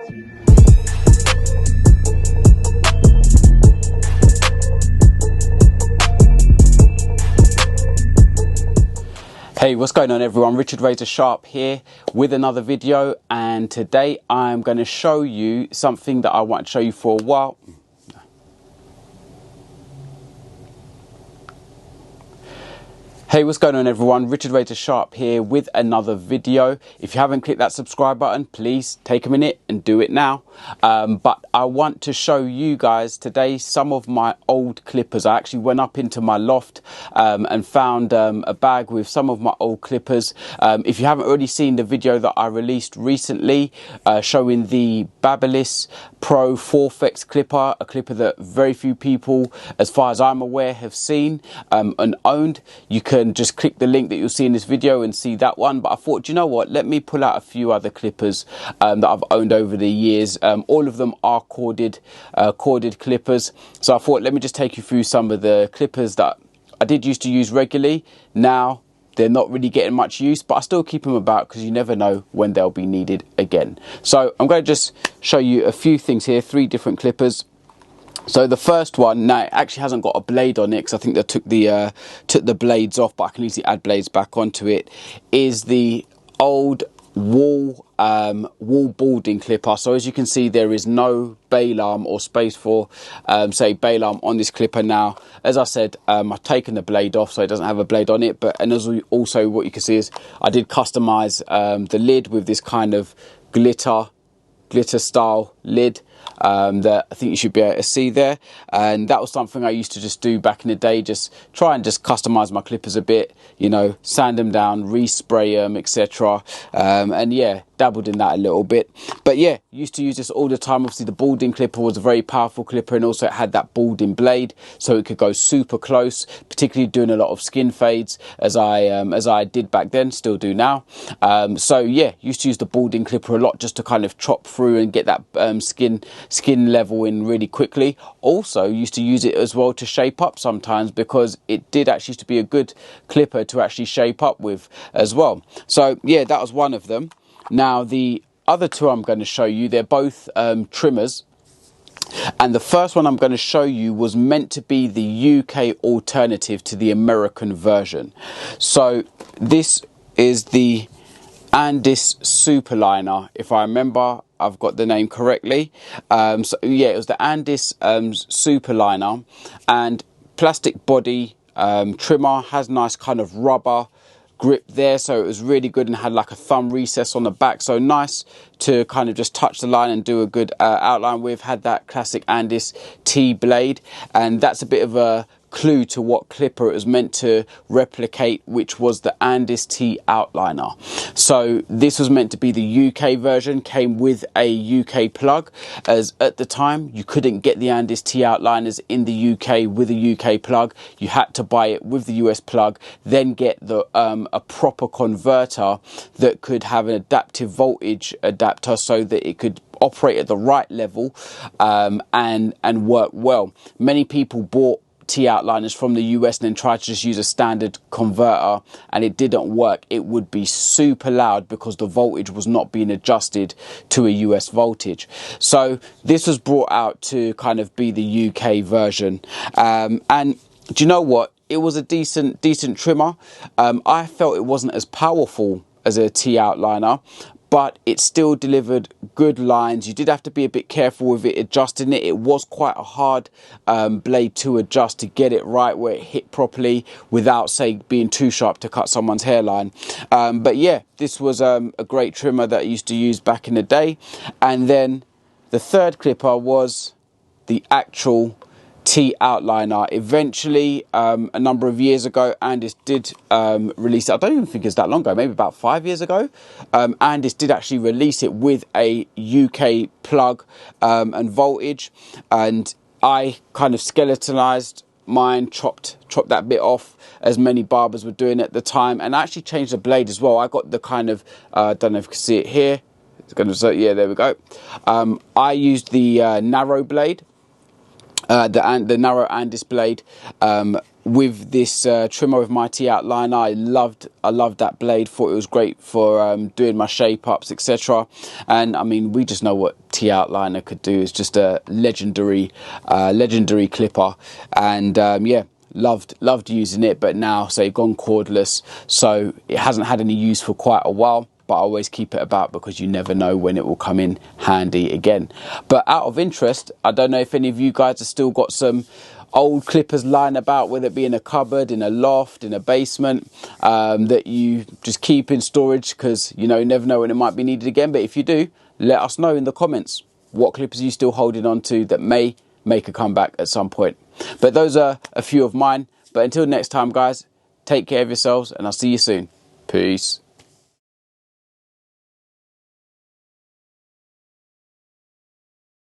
Hey, what's going on everyone? Richard Razor Sharp here with another video, and today I'm going to show you something that I want to show you for a while. Hey, what's going on everyone? Richard Razor Sharp here with another video. If you haven't clicked that subscribe button, please take a minute and do it now. But I want to show you guys today some of my old clippers. I actually went up into my loft and found a bag with some of my old clippers. If you haven't already seen the video that I released recently showing the Babyliss Pro 4FX clipper, a clipper that very few people, as far as I'm aware, have seen and owned, you can just click the link that you'll see in this video and see that one. But I thought, you know what, let me pull out a few other clippers that I've owned over the years. All of them are corded clippers, so I thought let me just take you through some of the clippers that I did used to use regularly. Now they're not really getting much use, but I still keep them about because you never know when they'll be needed again. So I'm going to just show you a few things here, 3 different clippers. So the first one, now it actually hasn't got a blade on it because I think they took the blades off, but I can easily add blades back onto it, is the old wall balding clipper. So as you can see, there is no bail arm or space for say bail arm on this clipper. Now as I said, I've taken the blade off so it doesn't have a blade on it, and also what you can see is I did customize the lid with this kind of glitter style lid that I think you should be able to see there, and that was something I used to just do back in the day, just try and just customize my clippers a bit, you know, sand them down, respray them, etc. And yeah, dabbled in that a little bit. But yeah, used to use this all the time. Obviously the balding clipper was a very powerful clipper, and also it had that balding blade so it could go super close, particularly doing a lot of skin fades as I did back then, still do now. So yeah, used to use the balding clipper a lot just to kind of chop through and get that skin level in really quickly. Also used to use it as well to shape up sometimes, because it did actually used to be a good clipper to actually shape up with as well. So yeah, that was one of them. Now the other 2 I'm going to show you, they're both trimmers, and the first one I'm going to show you was meant to be the UK alternative to the American version. So this is the Andis Superliner, if I remember I've got the name correctly. So yeah, it was the Andis Superliner, and plastic body trimmer, has nice kind of rubber grip there, so it was really good, and had like a thumb recess on the back, so nice to kind of just touch the line and do a good outline with. Had that classic Andis T blade, and that's a bit of a clue to what clipper it was meant to replicate, which was the Andis T outliner. So this was meant to be the UK version, came with a UK plug, as at the time you couldn't get the Andis T outliners in the UK with a UK plug. You had to buy it with the US plug, then get the a proper converter that could have an adaptive voltage adapter so that it could operate at the right level and work well. Many people bought T outliners from the US and then tried to just use a standard converter, and it didn't work. It would be super loud because the voltage was not being adjusted to a US voltage. So this was brought out to kind of be the UK version, and do you know what, it was a decent trimmer. I felt it wasn't as powerful as a T outliner, but it still delivered good lines. You did have to be a bit careful with it, adjusting it. It was quite a hard blade to adjust to get it right where it hit properly without, say, being too sharp to cut someone's hairline. But yeah, this was a great trimmer that I used to use back in the day. And then the third clipper was the actual T outliner. Eventually, a number of years ago, Andis did release it. I don't even think it's that long ago, maybe about 5 years ago. Andis did actually release it with a UK plug and voltage, and I kind of skeletonized mine, chopped that bit off, as many barbers were doing at the time, and I actually changed the blade as well. I got the kind of I don't know if you can see it here. It's going to, yeah, there we go. I used the narrow blade, the narrow Andis blade, with this trimmer with my T outliner. I loved that blade. Thought it was great for doing my shape ups, etc. And I mean, we just know what T-Outliner could do. It's just a legendary clipper, and yeah, loved using it. But now, so it's gone cordless, so it hasn't had any use for quite a while, but I always keep it about because you never know when it will come in handy again. But out of interest, I don't know if any of you guys have still got some old clippers lying about, whether it be in a cupboard, in a loft, in a basement, that you just keep in storage because you never know when it might be needed again. But if you do, let us know in the comments what clippers are you still holding on to that may make a comeback at some point. But those are a few of mine. But until next time, guys, take care of yourselves, and I'll see you soon. Peace.